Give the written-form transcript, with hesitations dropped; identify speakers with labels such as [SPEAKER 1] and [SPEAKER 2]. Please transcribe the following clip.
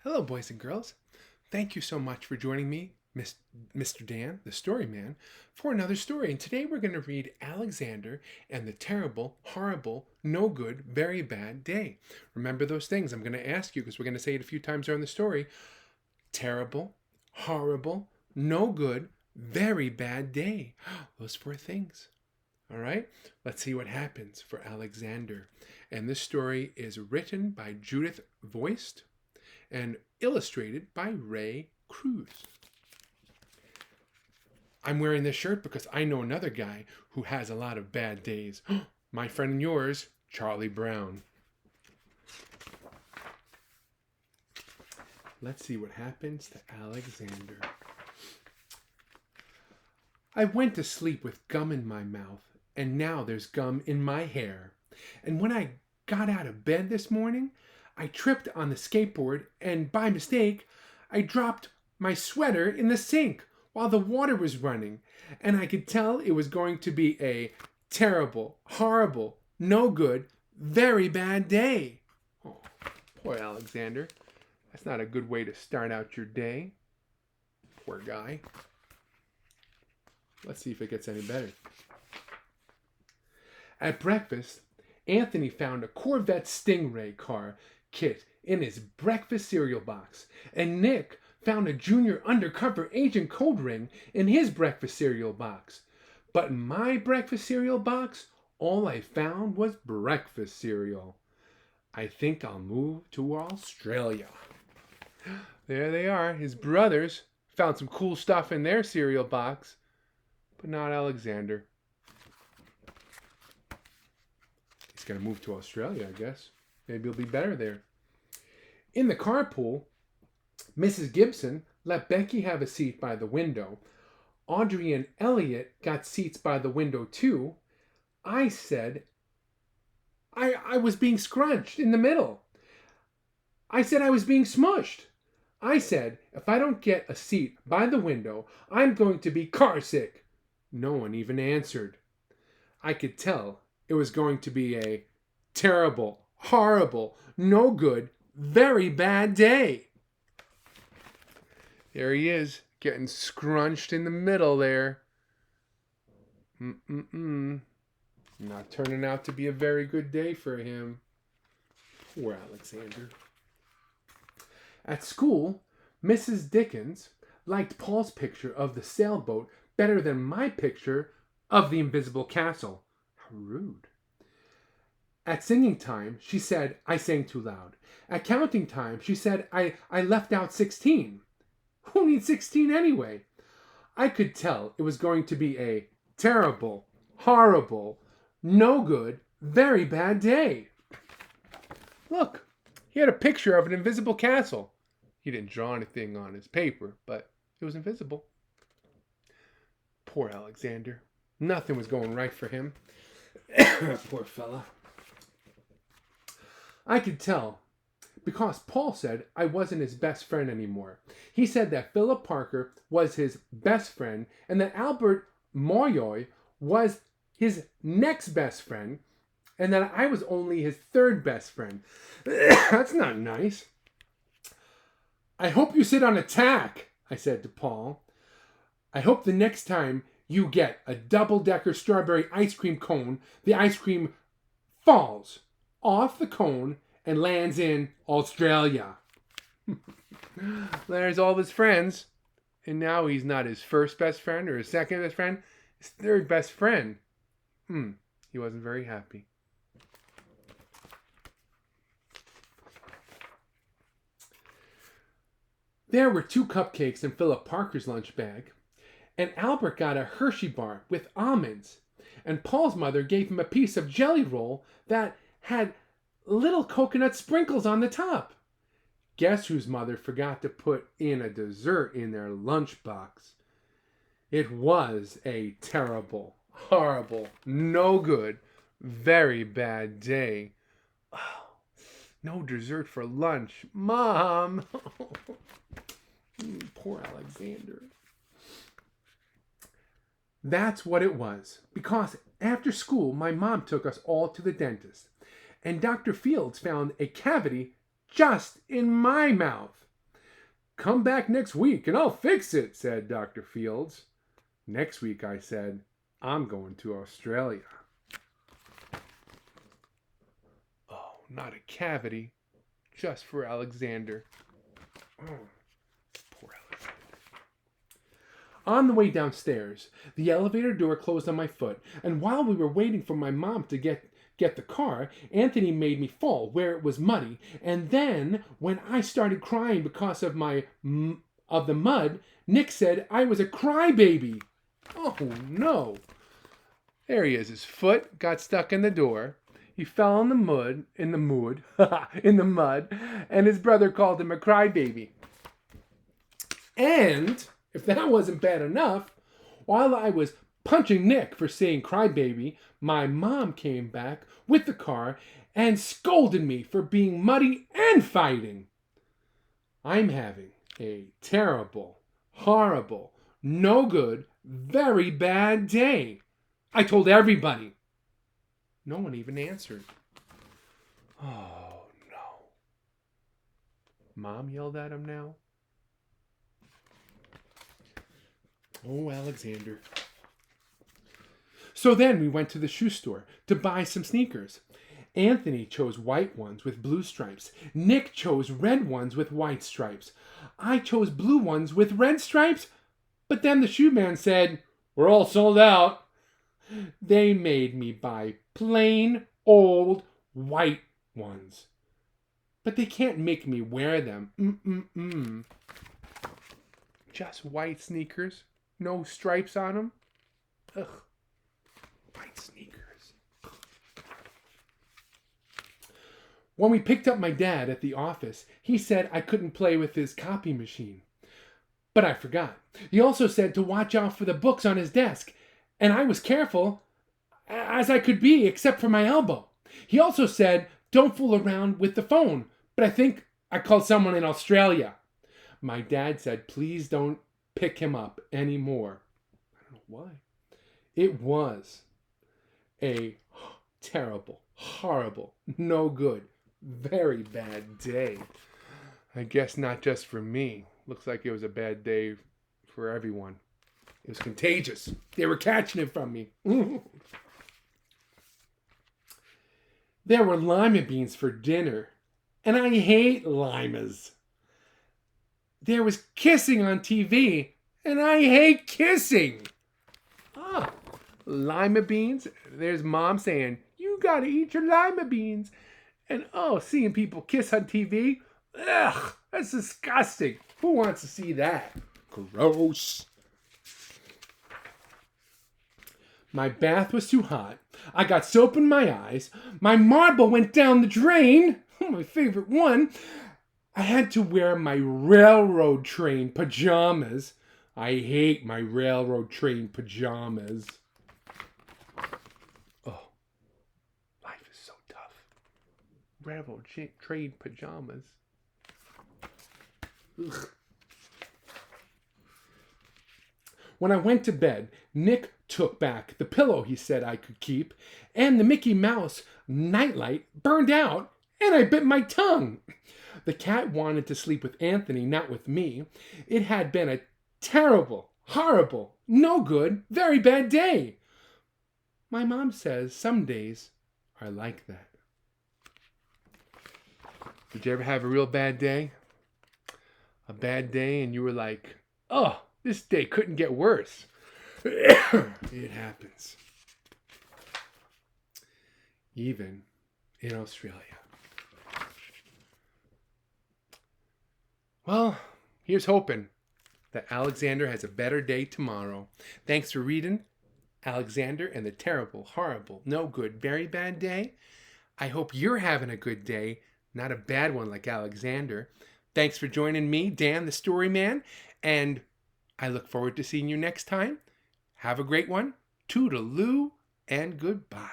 [SPEAKER 1] Hello, boys and girls. Thank you so much for joining me, Mr. Dan, the story man, for another story. And today we're going to read Alexander and the Terrible, Horrible, No Good, Very Bad Day. Remember those things I'm going to ask you because we're going to say it a few times during the story. Terrible, horrible, no good, very bad day. Those four things. All right, let's see what happens for Alexander. And this story is written by Judith Viorst and illustrated by Ray Cruz. I'm wearing this shirt because I know another guy who has a lot of bad days. My friend and yours, Charlie Brown. Let's see what happens to Alexander. I went to sleep with gum in my mouth, and now there's gum in my hair. And when I got out of bed this morning, I tripped on the skateboard, and by mistake, I dropped my sweater in the sink while the water was running, and I could tell it was going to be a terrible, horrible, no good, very bad day. Oh, poor Alexander. That's not a good way to start out your day. Poor guy. Let's see if it gets any better. At breakfast, Anthony found a Corvette Stingray car kit in his breakfast cereal box, and Nick found a junior undercover agent code ring in his breakfast cereal box. But in my breakfast cereal box, all I found was breakfast cereal. I think I'll move to Australia. There they are, his brothers. Found some cool stuff in their cereal box, but not Alexander. He's going to move to Australia, I guess. Maybe he'll be better there. In the carpool, Mrs. Gibson let Becky have a seat by the window. Audrey and Elliot got seats by the window too. I said I was being scrunched in the middle. I said I was being smushed. I said, if I don't get a seat by the window, I'm going to be car sick. No one even answered. I could tell it was going to be a terrible, horrible, no good, very bad day. There he is, getting scrunched in the middle there. Not turning out to be a very good day for him. Poor Alexander. At school, Mrs. Dickens liked Paul's picture of the sailboat better than my picture of the invisible castle. How rude. At singing time, she said I sang too loud. At counting time, she said I left out 16. Who needs 16 anyway? I could tell it was going to be a terrible, horrible, no good, very bad day. Look, he had a picture of an invisible castle. He didn't draw anything on his paper, but it was invisible. Poor Alexander. Nothing was going right for him. Poor fella. I could tell because Paul said I wasn't his best friend anymore. He said that Philip Parker was his best friend and that Albert Moyoy was his next best friend and that I was only his third best friend. That's not nice. I hope you sit on a tack, I said to Paul. I hope the next time you get a double-decker strawberry ice cream cone, the ice cream falls off the cone and lands in Australia. There's all his friends. And now he's not his first best friend or his second best friend. His third best friend. He wasn't very happy. There were 2 cupcakes in Philip Parker's lunch bag. And Albert got a Hershey bar with almonds. And Paul's mother gave him a piece of jelly roll that had little coconut sprinkles on the top. Guess whose mother forgot to put in a dessert in their lunchbox? It was a terrible, horrible, no good, very bad day. Oh, no dessert for lunch. Mom! Poor Alexander. That's what it was. Because after school, my mom took us all to the dentist. And Dr. Fields found a cavity just in my mouth. "Come back next week and I'll fix it," said Dr. Fields. Next week I said, "I'm going to Australia." Oh, not a cavity. Just for Alexander. Oh, poor Alexander. On the way downstairs, the elevator door closed on my foot, and while we were waiting for my mom to get the car, Anthony made me fall where it was muddy, and then when I started crying because of the mud, Nick said I was a crybaby. Oh no. There he is. His foot got stuck in the door. He fell in the mud, in the mud, and his brother called him a crybaby. And if that wasn't bad enough, while I was punching Nick for saying crybaby, my mom came back with the car and scolded me for being muddy and fighting. I'm having a terrible, horrible, no good, very bad day. I told everybody. No one even answered. Oh, no. Mom yelled at him now. Oh, Alexander. So then we went to the shoe store to buy some sneakers. Anthony chose white ones with blue stripes. Nick chose red ones with white stripes. I chose blue ones with red stripes. But then the shoe man said, "We're all sold out." They made me buy plain, old, white ones. But they can't make me wear them. Just white sneakers. No stripes on them. Ugh. White sneakers. When we picked up my dad at the office, he said I couldn't play with his copy machine. But I forgot. He also said to watch out for the books on his desk. And I was careful as I could be, except for my elbow. He also said, don't fool around with the phone. But I think I called someone in Australia. My dad said, please don't pick him up anymore. I don't know why. It was a terrible, horrible, no good, very bad day. I guess not just for me. Looks like it was a bad day for everyone. It was contagious. They were catching it from me. There were lima beans for dinner, and I hate limas. There was kissing on TV, and I hate kissing. Lima beans. There's Mom saying, you gotta eat your lima beans. And seeing people kiss on TV. Ugh, that's disgusting. Who wants to see that? Gross. My bath was too hot. I got soap in my eyes. My marble went down the drain. My favorite one. I had to wear my railroad train pajamas. I hate my railroad train pajamas. Oh, life is so tough. Railroad train pajamas. Ugh. When I went to bed, Nick took back the pillow he said I could keep, and the Mickey Mouse nightlight burned out, and I bit my tongue. The cat wanted to sleep with Anthony, not with me. It had been a terrible, horrible, no good, very bad day. My mom says some days are like that. Did you ever have a real bad day? A bad day and you were like, oh, this day couldn't get worse. It happens. Even in Australia. Well, here's hoping that Alexander has a better day tomorrow. Thanks for reading Alexander and the Terrible, Horrible, No Good, Very Bad Day. I hope you're having a good day, not a bad one like Alexander. Thanks for joining me, Dan the Story Man, and I look forward to seeing you next time. Have a great one. Toodaloo and goodbye.